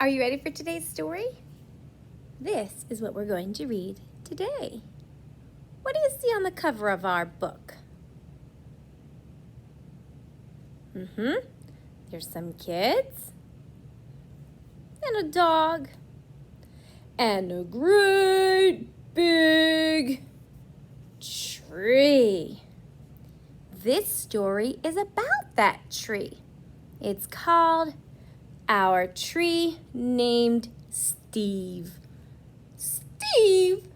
Are you ready for today's story? This is what we're going to read today. What do you see on the cover of our book? There's some kids and a dog and a great big tree. This story is about that tree. It's called Our Tree Named Steve. Steve?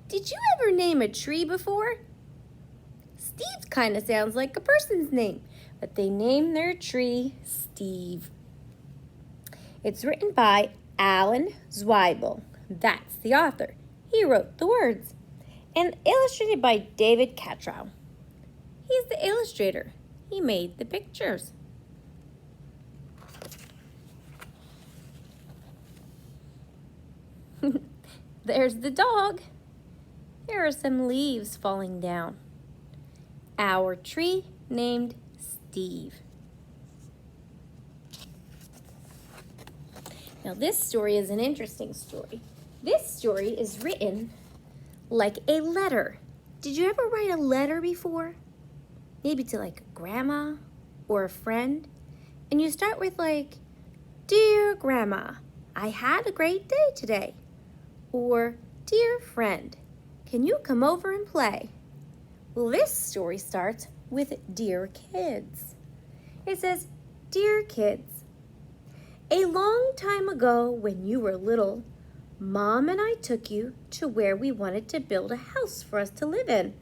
Did you ever name a tree before? Steve kind of sounds like a person's name, but they named their tree Steve. It's written by Alan Zweibel. That's the author. He wrote the words. And illustrated by David Catrow. He's the illustrator. He made the pictures. There's the dog. Here are some leaves falling down. Our tree named Steve. Now this story is an interesting story. This story is written like a letter. Did you ever write a letter before? Maybe to like grandma or a friend. And you start with like, "Dear Grandma, I had a great day today." Or, "Dear friend, can you come over and play?" Well, this story starts with "Dear Kids." It says, "Dear kids, a long time ago when you were little, Mom and I took you to where we wanted to build a house for us to live in.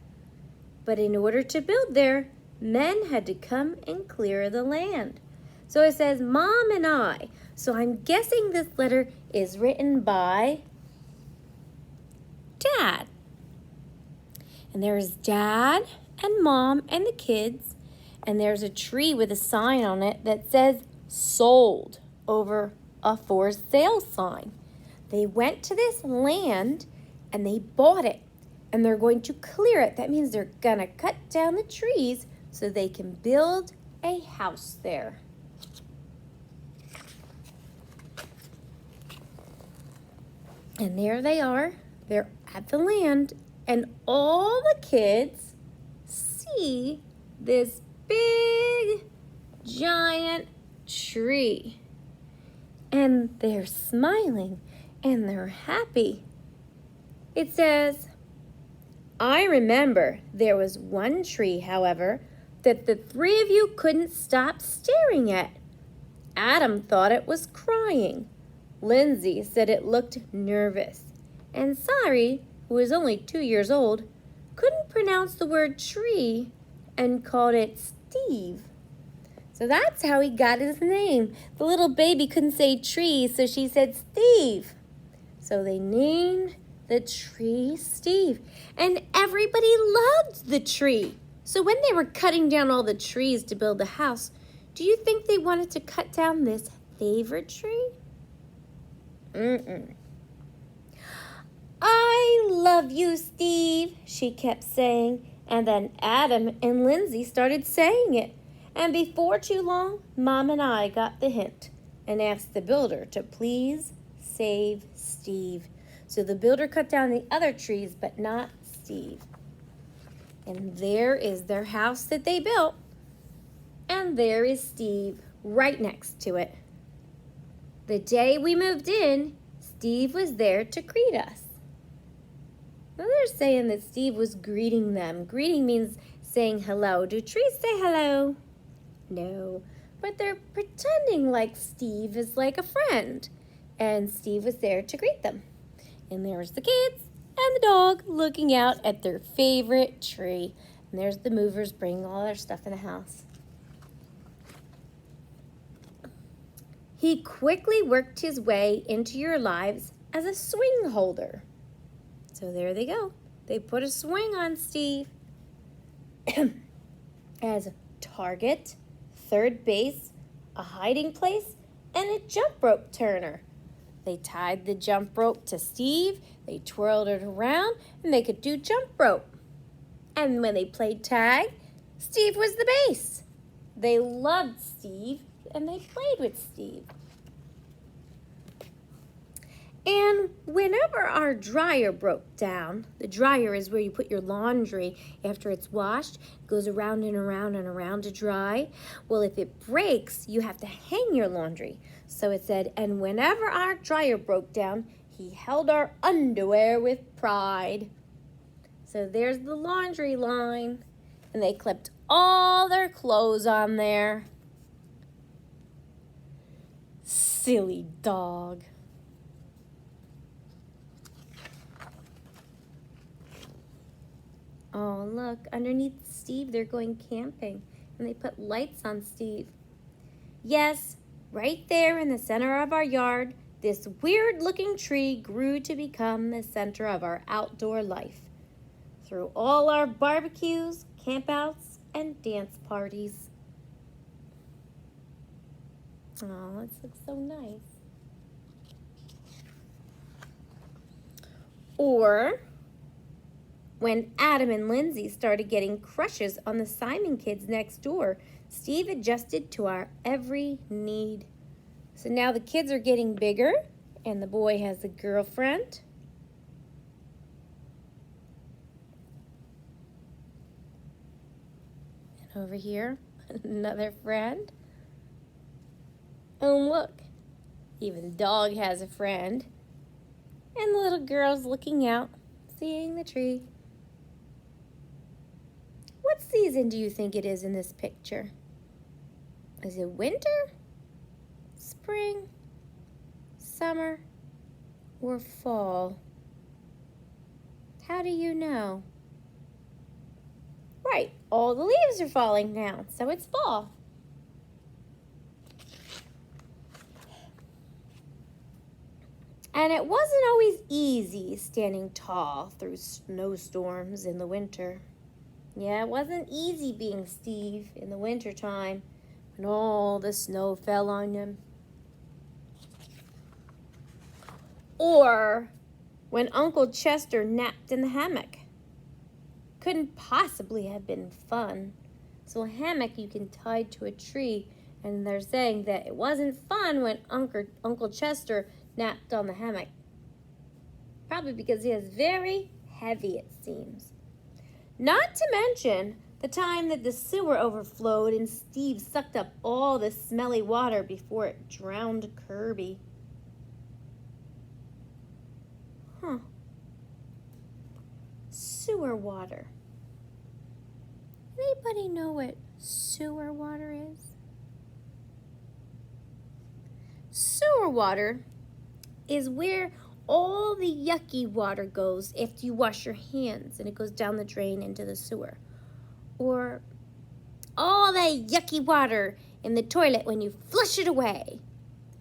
But in order to build there, men had to come and clear the land." So it says Mom and I. So I'm guessing this letter is written by Dad. And there's Dad and Mom and the kids. And there's a tree with a sign on it that says sold over a for sale sign. They went to this land and they bought it. And they're going to clear it. That means they're going to cut down the trees so they can build a house there. And there they are. They're at the land. And all the kids see this big, giant tree. And they're smiling and they're happy. It says, "I remember there was one tree, however, that the three of you couldn't stop staring at. Adam thought it was crying. Lindsay said it looked nervous. And Sari, who was only 2 years old, couldn't pronounce the word tree and called it Steve." So that's how he got his name. The little baby couldn't say tree, so she said Steve. So they named the tree Steve. And everybody loved the tree. So when they were cutting down all the trees to build the house, do you think they wanted to cut down this favorite tree? "I love you, Steve," she kept saying. And then Adam and Lindsay started saying it. And before too long, Mom and I got the hint and asked the builder to please save Steve. So the builder cut down the other trees, but not Steve. And there is their house that they built. And there is Steve right next to it. The day we moved in, Steve was there to greet us. Now they're saying that Steve was greeting them. Greeting means saying hello. Do trees say hello? No, but they're pretending like Steve is like a friend. And Steve was there to greet them. And there's the kids and the dog looking out at their favorite tree. And there's the movers bringing all their stuff in the house. He quickly worked his way into your lives as a swing holder. So there they go. They put a swing on Steve as a target, third base, a hiding place, and a jump rope turner. They tied the jump rope to Steve, they twirled it around, and they could do jump rope. And when they played tag, Steve was the base. They loved Steve, and they played with Steve. whenever our dryer broke down, the dryer is where you put your laundry after it's washed. It goes around and around and around to dry. Well, if it breaks, you have to hang your laundry. So it said, and whenever our dryer broke down, he held our underwear with pride. So there's the laundry line. And they clipped all their clothes on there. Silly dog. Oh, look, underneath Steve, they're going camping. And they put lights on Steve. Yes, right there in the center of our yard, this weird-looking tree grew to become the center of our outdoor life. Through all our barbecues, campouts, and dance parties. Oh, this looks so nice. Or when Adam and Lindsay started getting crushes on the Simon kids next door, Steve adjusted to our every need. So now the kids are getting bigger, and the boy has a girlfriend. And over here, another friend. Oh, look, even the dog has a friend. And the little girl's looking out, seeing the tree. What season do you think it is in this picture? Is it winter, spring, summer, or fall? How do you know? Right, all the leaves are falling now, so it's fall. And it wasn't always easy standing tall through snowstorms in the winter. Yeah, it wasn't easy being Steve in the wintertime when all the snow fell on him. Or when Uncle Chester napped in the hammock. Couldn't possibly have been fun. So a hammock you can tie to a tree, and they're saying that it wasn't fun when Uncle Chester napped on the hammock. Probably because he is very heavy, it seems. Not to mention the time that the sewer overflowed and Steve sucked up all the smelly water before it drowned Kirby. Sewer water. Anybody know what sewer water is? Sewer water is where all the yucky water goes after you wash your hands and it goes down the drain into the sewer. Or all that yucky water in the toilet when you flush it away.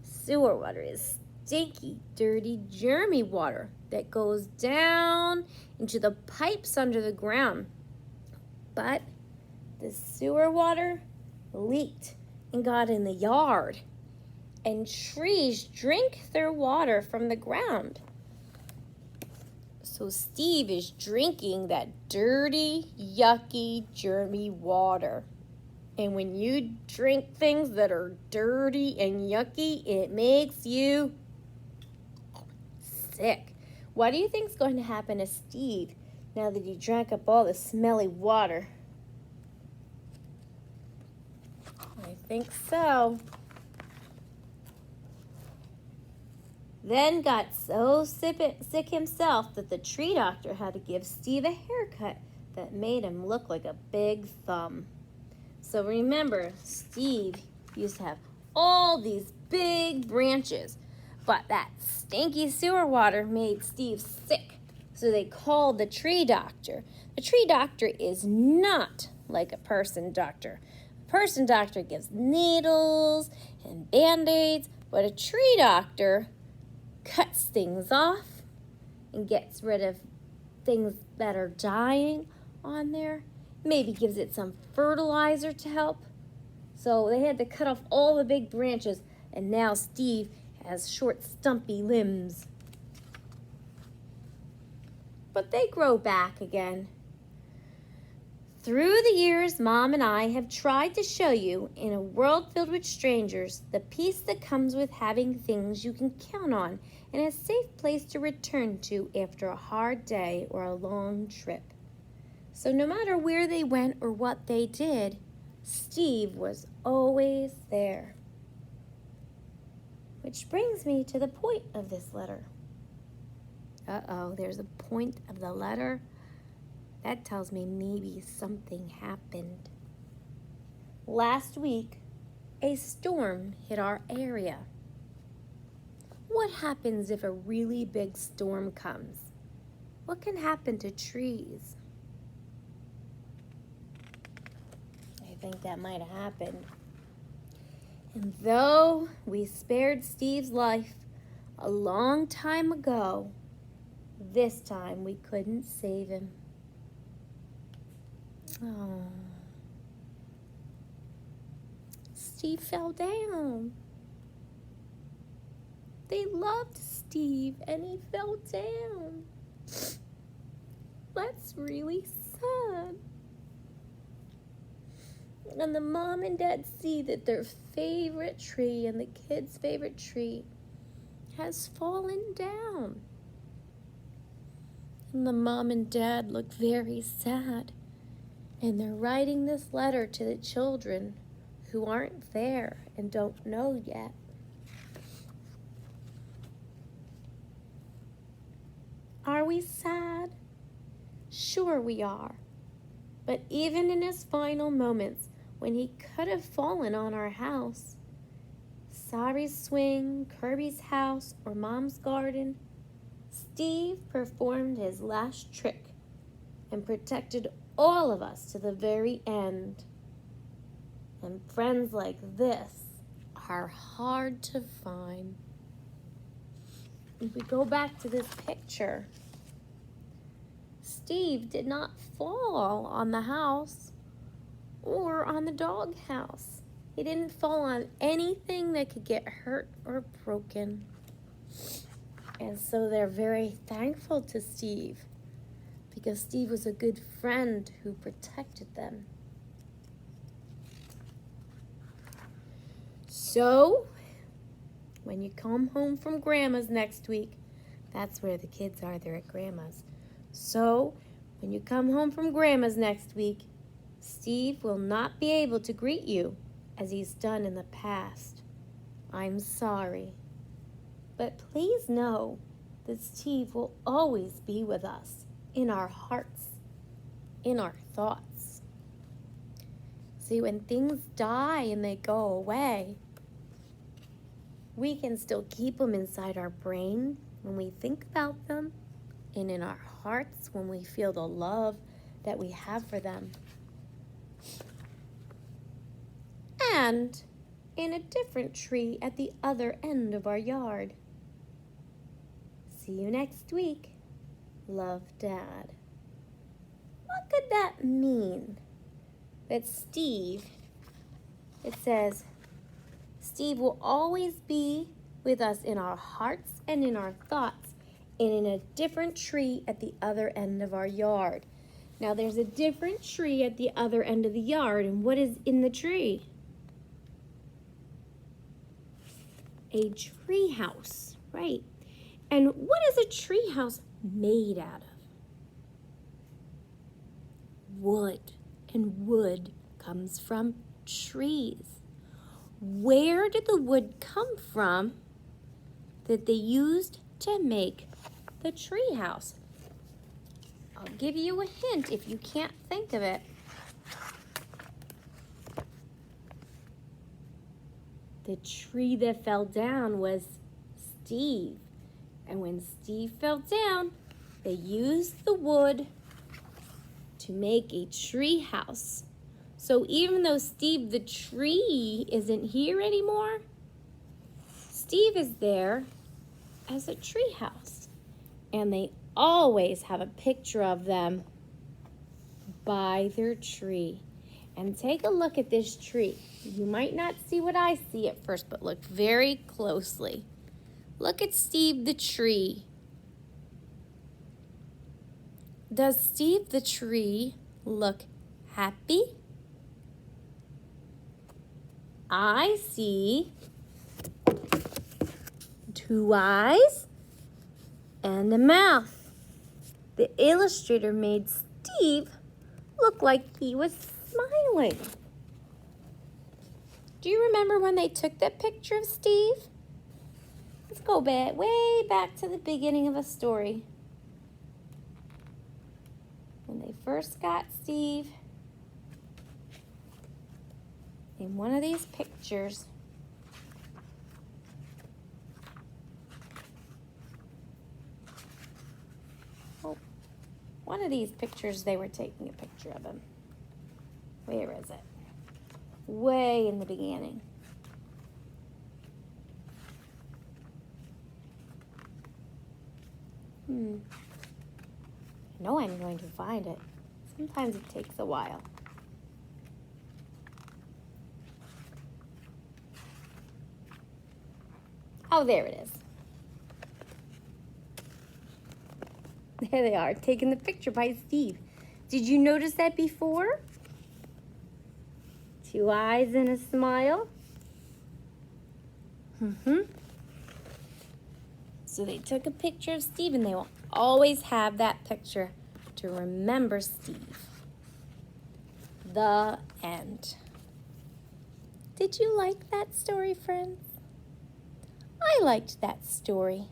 Sewer water is stinky, dirty, germy water that goes down into the pipes under the ground. But the sewer water leaked and got in the yard. And trees drink their water from the ground. So Steve is drinking that dirty, yucky, germy water. And when you drink things that are dirty and yucky, it makes you sick. What do you think is going to happen to Steve now that he drank up all the smelly water? I think so. Then got so sick himself that the tree doctor had to give Steve a haircut that made him look like a big thumb. So remember, Steve used to have all these big branches, but that stinky sewer water made Steve sick. So they called the tree doctor. The tree doctor is not like a person doctor. A person doctor gives needles and Band-Aids, but a tree doctor cuts things off and gets rid of things that are dying on there. Maybe gives it some fertilizer to help. So they had to cut off all the big branches, and now Steve has short, stumpy limbs. But they grow back again. Through the years, Mom and I have tried to show you, in a world filled with strangers, the peace that comes with having things you can count on and a safe place to return to after a hard day or a long trip. So no matter where they went or what they did, Steve was always there. Which brings me to the point of this letter. Uh-oh, there's a point of the letter. That tells me maybe something happened. Last week, a storm hit our area. What happens if a really big storm comes? What can happen to trees? I think that might have happened. And though we spared Steve's life a long time ago, this time we couldn't save him. Oh. Steve fell down. They loved Steve and he fell down. That's really sad. And the mom and dad see that their favorite tree and the kids' favorite tree has fallen down. And the mom and dad look very sad. And they're writing this letter to the children who aren't there and don't know yet. Are we sad? Sure we are. But even in his final moments, when he could have fallen on our house, Sari's swing, Kirby's house, or Mom's garden, Steve performed his last trick and protected all of us to the very end. And friends like this are hard to find. If we go back to this picture, Steve did not fall on the house or on the dog house. He didn't fall on anything that could get hurt or broken. And so they're very thankful to Steve because Steve was a good friend who protected them. So, when you come home from Grandma's next week, that's where the kids are, they're at Grandma's. So, when you come home from Grandma's next week, Steve will not be able to greet you as he's done in the past. I'm sorry. But please know that Steve will always be with us in our hearts, in our thoughts. See, when things die and they go away, we can still keep them inside our brain when we think about them and in our hearts when we feel the love that we have for them. And in a different tree at the other end of our yard. See you next week. Love, Dad. What could that mean? That Steve, it says, Steve will always be with us in our hearts and in our thoughts and in a different tree at the other end of our yard. Now there's a different tree at the other end of the yard, and what is in the tree? A tree house, right? And what is a tree house made out of? Wood, and wood comes from trees. Where did the wood come from that they used to make the tree house? I'll give you a hint if you can't think of it. The tree that fell down was Steve. And when Steve fell down, they used the wood to make a tree house. So even though Steve the tree isn't here anymore, Steve is there as a tree house. And they always have a picture of them by their tree. And take a look at this tree. You might not see what I see at first, but look very closely. Look at Steve the tree. Does Steve the tree look happy. I see 2 eyes and a mouth. The illustrator made Steve look like he was smiling. Do you remember when they took that picture of Steve? Let's go back, way back to the beginning of a story. When they first got Steve in one of these pictures. Oh, one of these pictures they were taking a picture of him. Where is it? Way in the beginning. I know I'm going to find it. Sometimes it takes a while. Oh, there it is. There they are, taking the picture by Steve. Did you notice that before? 2 eyes and a smile. So they took a picture of Steve, and they will always have that picture to remember Steve. The end. Did you like that story, friends? I liked that story.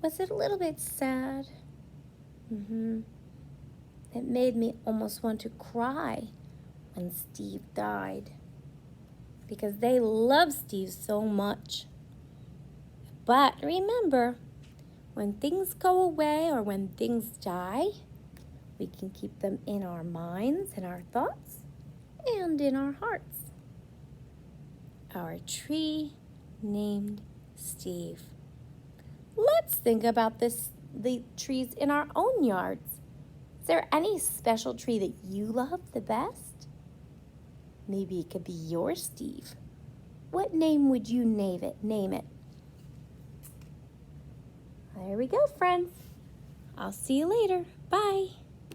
Was it a little bit sad? It made me almost want to cry when Steve died, because they love Steve so much. But remember, when things go away or when things die, we can keep them in our minds, in our thoughts, and in our hearts. Our tree named Steve. Let's think about the trees in our own yards. Is there any special tree that you love the best? Maybe it could be your Steve. What name would you name it? There we go, friends. I'll see you later. Bye.